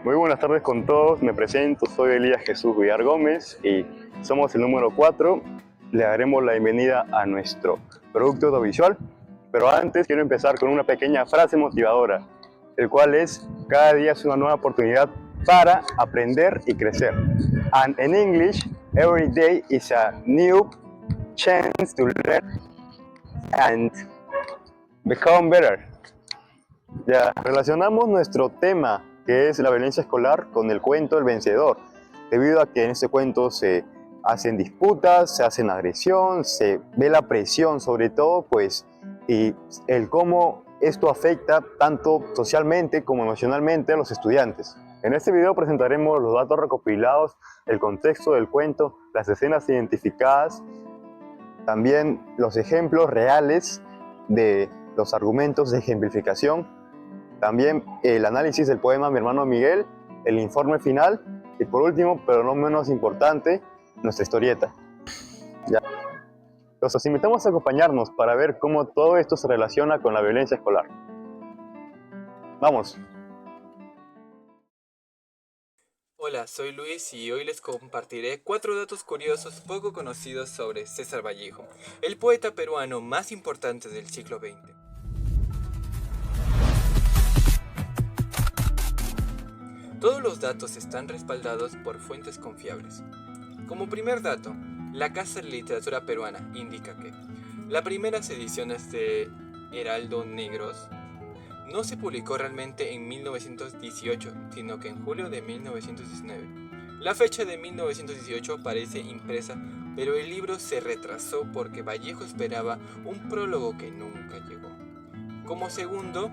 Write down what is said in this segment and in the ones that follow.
Muy buenas tardes con todos, me presento, soy Elías Jesús Villar Gómez y somos el número 4. Le daremos la bienvenida a nuestro producto audiovisual, pero antes quiero empezar con una pequeña frase motivadora, el cual es: cada día es una nueva oportunidad para aprender y crecer. And in English, every day is a new chance to learn and become better. Ya, relacionamos nuestro tema, que es la violencia escolar, con el cuento El Vencedor, debido a que en este cuento se hacen disputas, se hacen agresión, se ve la presión sobre todo, pues, y el cómo esto afecta tanto socialmente como emocionalmente a los estudiantes. En este video presentaremos los datos recopilados, el contexto del cuento, las escenas identificadas, también los ejemplos reales de los argumentos de ejemplificación, también el análisis del poema Mi hermano Miguel, el informe final y por último, pero no menos importante, nuestra historieta. Ya. Los invitamos a acompañarnos para ver cómo todo esto se relaciona con la violencia escolar. ¡Vamos! Hola, soy Luis y hoy les compartiré 4 datos curiosos poco conocidos sobre César Vallejo, el poeta peruano más importante del siglo XX. Todos los datos están respaldados por fuentes confiables. Como primer dato, la Casa de Literatura Peruana indica que las primeras ediciones de Heraldo Negros no se publicó realmente en 1918, sino que en julio de 1919. La fecha de 1918 aparece impresa, pero el libro se retrasó porque Vallejo esperaba un prólogo que nunca llegó. Como segundo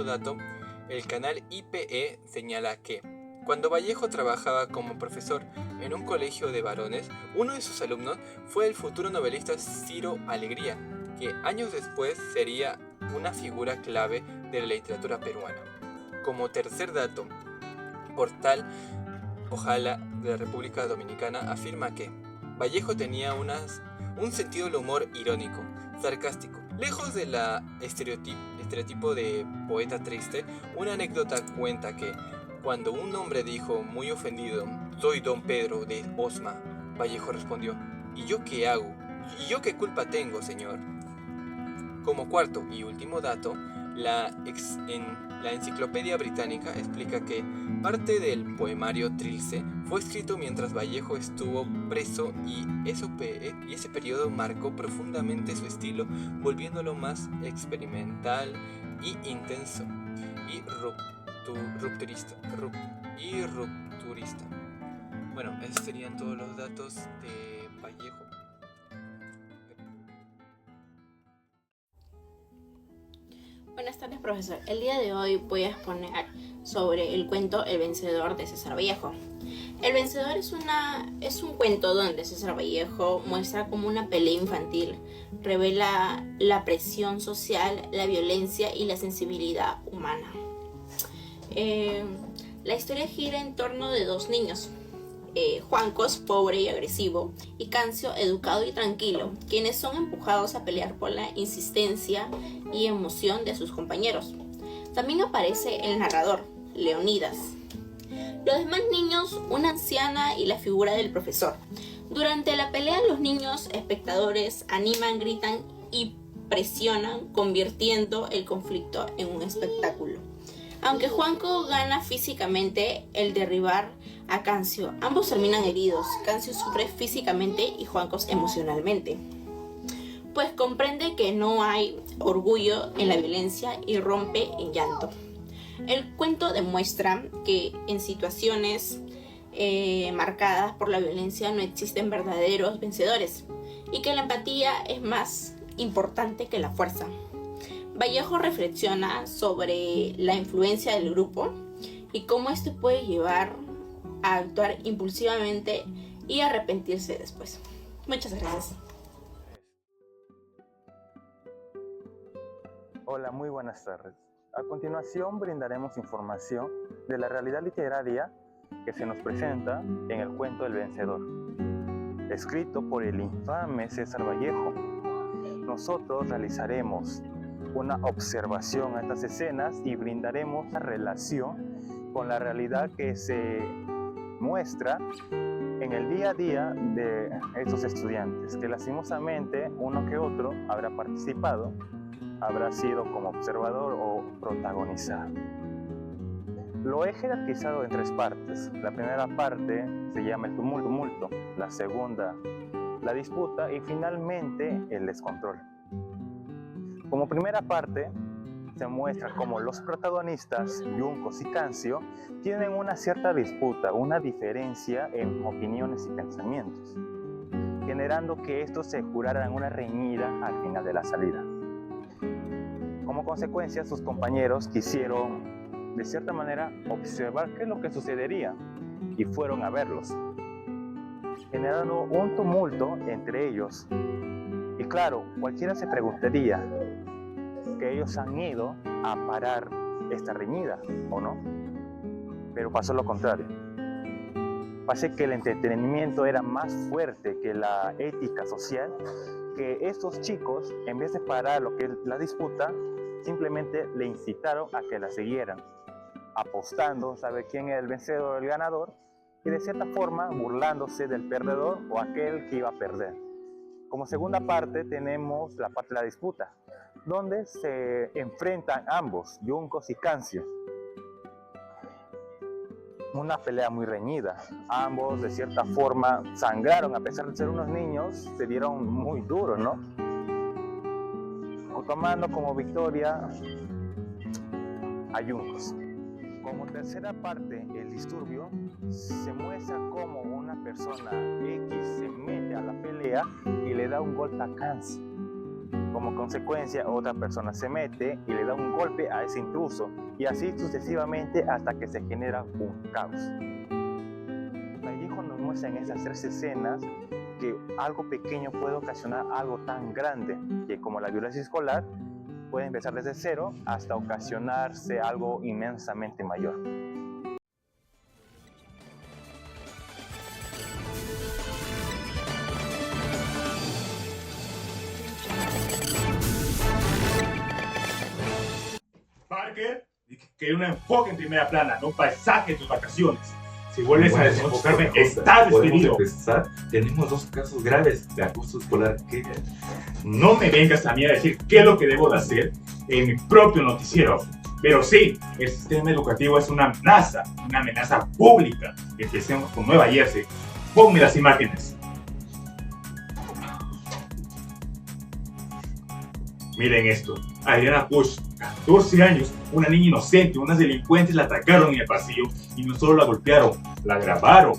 dato, el canal IPE señala que cuando Vallejo trabajaba como profesor en un colegio de varones, uno de sus alumnos fue el futuro novelista Ciro Alegría, que años después sería una figura clave de la literatura peruana. Como tercer dato, Portal Ojalá de la República Dominicana afirma que Vallejo tenía un sentido del humor irónico, sarcástico. Lejos de la estereotipo de poeta triste, una anécdota cuenta que cuando un hombre dijo muy ofendido: "Soy don Pedro de Osma", Vallejo respondió: "¿Y yo qué hago? ¿Y yo qué culpa tengo, señor?". Como cuarto y último dato, la Enciclopedia Británica explica que parte del poemario Trilce fue escrito mientras Vallejo estuvo preso y ese periodo marcó profundamente su estilo, volviéndolo más experimental y intenso y rupturista. Bueno, esos serían todos los datos de Vallejo. Buenas tardes, profesor. El día de hoy voy a exponer sobre el cuento El Vencedor de César Vallejo. El Vencedor es un cuento donde César Vallejo muestra cómo una pelea infantil revela la presión social, la violencia y la sensibilidad humana. La historia gira en torno de dos niños, Juancos, pobre y agresivo, y Cancio, educado y tranquilo, quienes son empujados a pelear por la insistencia y emoción de sus compañeros. También aparece el narrador, Leonidas. Los demás niños, una anciana y la figura del profesor. Durante la pelea, los niños espectadores animan, gritan y presionan, convirtiendo el conflicto en un espectáculo. Aunque Juanco gana físicamente el derribar a Cancio, ambos terminan heridos. Cancio sufre físicamente y Juancos emocionalmente, pues comprende que no hay orgullo en la violencia y rompe en llanto. El cuento demuestra que en situaciones marcadas por la violencia no existen verdaderos vencedores y que la empatía es más importante que la fuerza. Vallejo reflexiona sobre la influencia del grupo y cómo esto puede llevar a actuar impulsivamente y arrepentirse después. Muchas gracias. Hola, muy buenas tardes. A continuación brindaremos información de la realidad literaria que se nos presenta en el cuento El Vencedor, escrito por el infame César Vallejo. Nosotros realizaremos una observación a estas escenas y brindaremos la relación con la realidad que se muestra en el día a día de estos estudiantes, que lastimosamente uno que otro habrá participado, habrá sido como observador o protagonizado. Lo he jerarquizado en 3 partes. La primera parte se llama el tumulto, la segunda la disputa y finalmente el descontrol. Como primera parte se muestra cómo los protagonistas, Juncos y Cancio, tienen una cierta disputa, una diferencia en opiniones y pensamientos, generando que estos se juraran una reñida al final de la salida. Como consecuencia, sus compañeros quisieron, de cierta manera, observar qué es lo que sucedería y fueron a verlos, generando un tumulto entre ellos. Y claro, cualquiera se preguntaría que ellos han ido a parar esta reñida, ¿o no? Pero pasó lo contrario. Parece que el entretenimiento era más fuerte que la ética social, que estos chicos, en vez de parar lo que es la disputa, simplemente le incitaron a que la siguieran, apostando, sabe quién es el vencedor o el ganador, y de cierta forma burlándose del perdedor o aquel que iba a perder. Como segunda parte tenemos la parte de la disputa, donde se enfrentan ambos, Juncos y Cancio. Una pelea muy reñida. Ambos de cierta forma sangraron, a pesar de ser unos niños, se dieron muy duros, ¿no? Tomando como victoria a Juncos. Como tercera parte, el disturbio, se muestra como una persona X se mete a la pelea y le da un golpe a Cancio. Como consecuencia, otra persona se mete y le da un golpe a ese intruso, y así sucesivamente hasta que se genera un caos. Vallejo nos muestra en esas 3 escenas que algo pequeño puede ocasionar algo tan grande, que como la violencia escolar puede empezar desde 0 hasta ocasionarse algo inmensamente mayor. Parker, que un enfoque en primera plana, no paisaje de tus vacaciones. Si vuelves a desenfocarme, estás despedido. Tenemos 2 casos graves de acoso escolar. ¿Qué? No me vengas a mí a decir qué es lo que debo de hacer en mi propio noticiero. Pero sí, el sistema educativo es una amenaza pública. Empecemos con Nueva Jersey. Ponme las imágenes. Miren esto. Adriana Bush, 14 años, una niña inocente, unos delincuentes la atacaron en el pasillo y no solo la golpearon, la grabaron.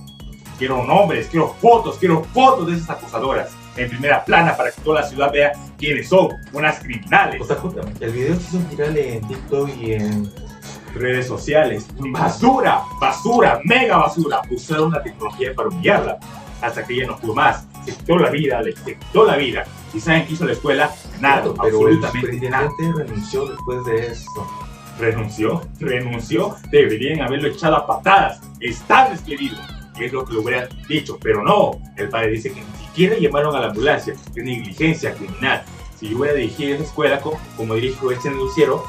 Quiero nombres, quiero fotos de esas acusadoras en primera plana para que toda la ciudad vea quiénes son, unas criminales. JJ, el video se hizo viral en TikTok y en redes sociales. Basura, mega basura. Usaron la tecnología para humillarla hasta que ella no pudo más. Le quitó la vida. ¿Y saben qué hizo la escuela? Nada, claro, pero absolutamente nada. El superintendente renunció después de eso. ¿Renunció? Deberían haberlo echado a patadas. Está despedido. Es lo que le hubieran dicho, pero no. El padre dice que ni siquiera llamaron a la ambulancia. Es negligencia criminal. Si yo hubiera dirigido esa escuela como dirijo este noticiero,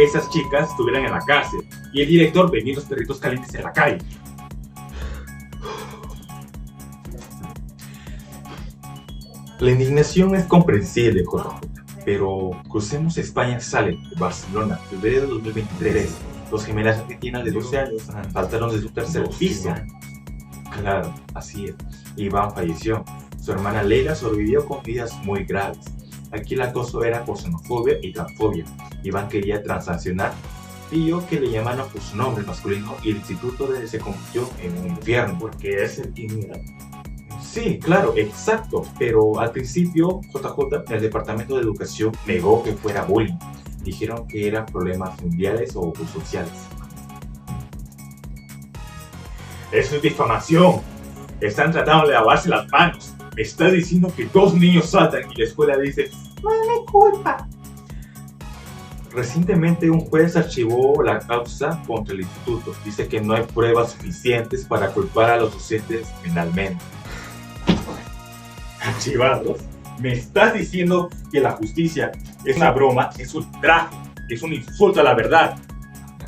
esas chicas estuvieran en la cárcel y el director vendiendo los perritos calientes en la calle. La indignación es comprensible, JJ, pero crucemos España, salen de Barcelona, febrero de 2023. Dos gemelas argentinas de 12 años saltaron de su tercer piso. Claro, así es. Iván falleció. Su hermana Leila sobrevivió con heridas muy graves. Aquí el acoso era por xenofobia y transfobia. Iván quería transaccionar, pidió que le llamaran por su nombre masculino y el instituto se convirtió en un infierno. Porque es el inmigrante. Sí, claro, exacto. Pero al principio, JJ, el Departamento de Educación negó que fuera bullying. Dijeron que eran problemas mundiales o sociales. Eso es difamación. Están tratando de lavarse las manos. Me estás diciendo que 2 niños saltan y la escuela dice, no es mi culpa. Recientemente un juez archivó la causa contra el instituto. Dice que no hay pruebas suficientes para culpar a los docentes penalmente. ¿Archivados? Me estás diciendo que la justicia es una broma, es un ultraje, es un insulto a la verdad.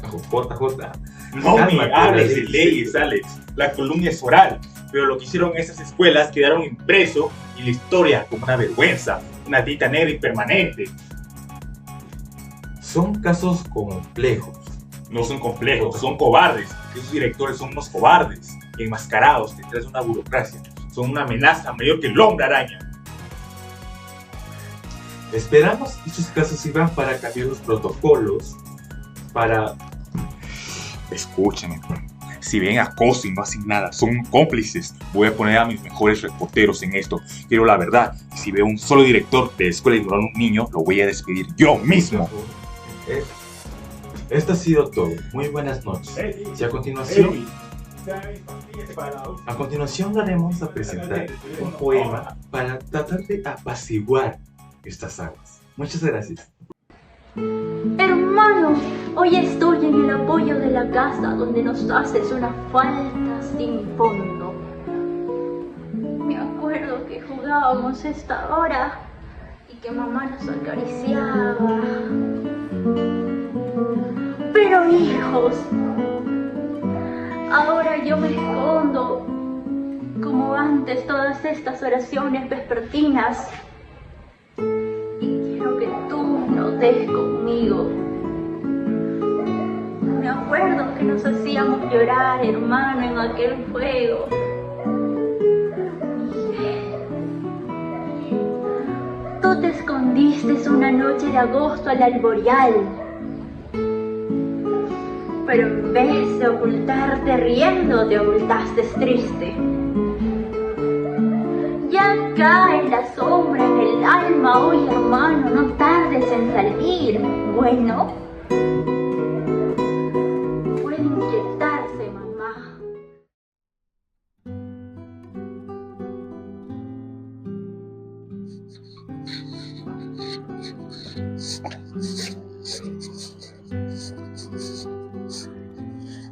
JJ, No me Cálmate, hables de Alex. leyes, Alex. La columna es oral, pero lo que hicieron esas escuelas quedaron impreso en la historia como una vergüenza, una tinta negra y permanente. Son casos complejos. No son complejos, son cobardes. Esos directores son unos cobardes, enmascarados detrás de una burocracia. Son una amenaza mayor que el hombre araña. Esperamos que estos casos sirvan para cambiar los protocolos, para... Escúchame, si ven acoso y no hacen nada, son cómplices. Voy a poner a mis mejores reporteros en esto. Quiero la verdad. Si veo un solo director de escuela ignorando a un niño, lo voy a despedir yo mismo. Esto ha sido todo. Muy buenas noches. Y a continuación daremos a presentar un poema para tratar de apaciguar estas aguas. Muchas gracias. Hermano, hoy estoy en el apoyo de la casa donde nos haces una falta sin fondo. Me acuerdo que jugábamos esta hora y que mamá nos acariciaba. Pero hijos, ahora yo me escondo como antes todas estas oraciones vespertinas. Que tú no des conmigo. Me acuerdo que nos hacíamos llorar, hermano, en aquel juego. Tú te escondiste una noche de agosto al alboreal, pero en vez de ocultarte riendo, te ocultaste triste. Ya cae la sombra en el alma hoy, hermano, no tardes en salir. Bueno, puede inyectarse, mamá.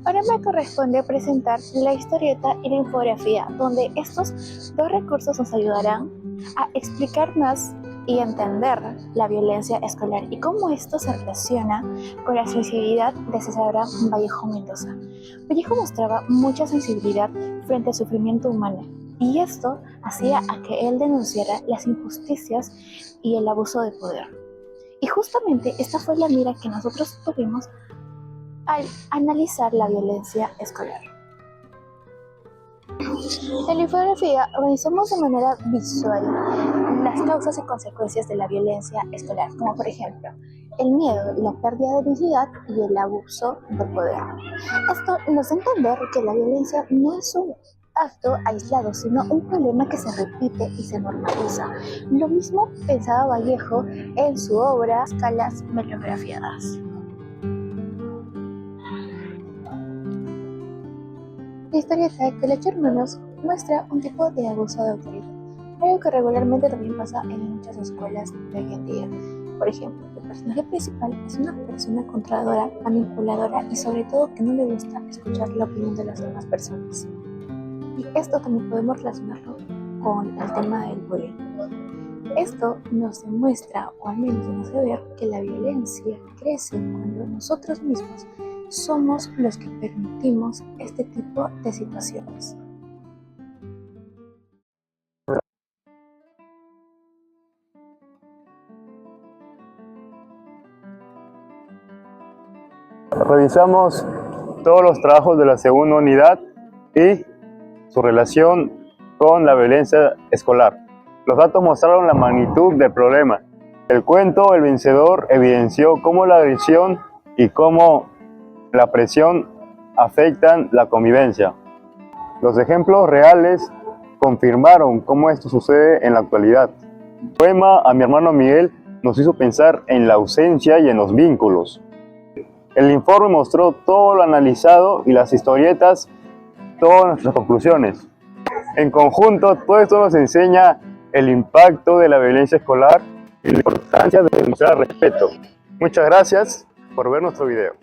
Ahora me corresponde presentar la historieta y la infografía, donde estos dos recursos nos ayudarán a explicar más y entender la violencia escolar y cómo esto se relaciona con la sensibilidad de César Abraham Vallejo Mendoza. Vallejo mostraba mucha sensibilidad frente al sufrimiento humano, y esto hacía a que él denunciara las injusticias y el abuso de poder. Y justamente esta fue la mira que nosotros tuvimos al analizar la violencia escolar. En la infografía organizamos de manera visual las causas y consecuencias de la violencia escolar, como por ejemplo el miedo, la pérdida de dignidad y el abuso de poder. Esto nos da a entender que la violencia no es un acto aislado, sino un problema que se repite y se normaliza. Lo mismo pensaba Vallejo en su obra Escalas Melografiadas. La historieta de los hermanos muestra un tipo de abuso de autoridad, algo que regularmente también pasa en muchas escuelas de hoy en día. Por ejemplo, el personaje principal es una persona controladora, manipuladora y sobre todo que no le gusta escuchar la opinión de las demás personas. Y esto también podemos relacionarlo con el tema del bullying. Esto nos demuestra, o al menos nos hace ver, que la violencia crece cuando nosotros mismos somos los que permitimos este tipo de situaciones. Revisamos todos los trabajos de la segunda unidad y su relación con la violencia escolar. Los datos mostraron la magnitud del problema. El cuento El Vencedor evidenció cómo la agresión y cómo la presión afectan la convivencia. Los ejemplos reales confirmaron cómo esto sucede en la actualidad. El poema A mi hermano Miguel nos hizo pensar en la ausencia y en los vínculos. El informe mostró todo lo analizado y las historietas, todas nuestras conclusiones. En conjunto, todo esto nos enseña el impacto de la violencia escolar y la importancia de demostrar respeto. Muchas gracias por ver nuestro video.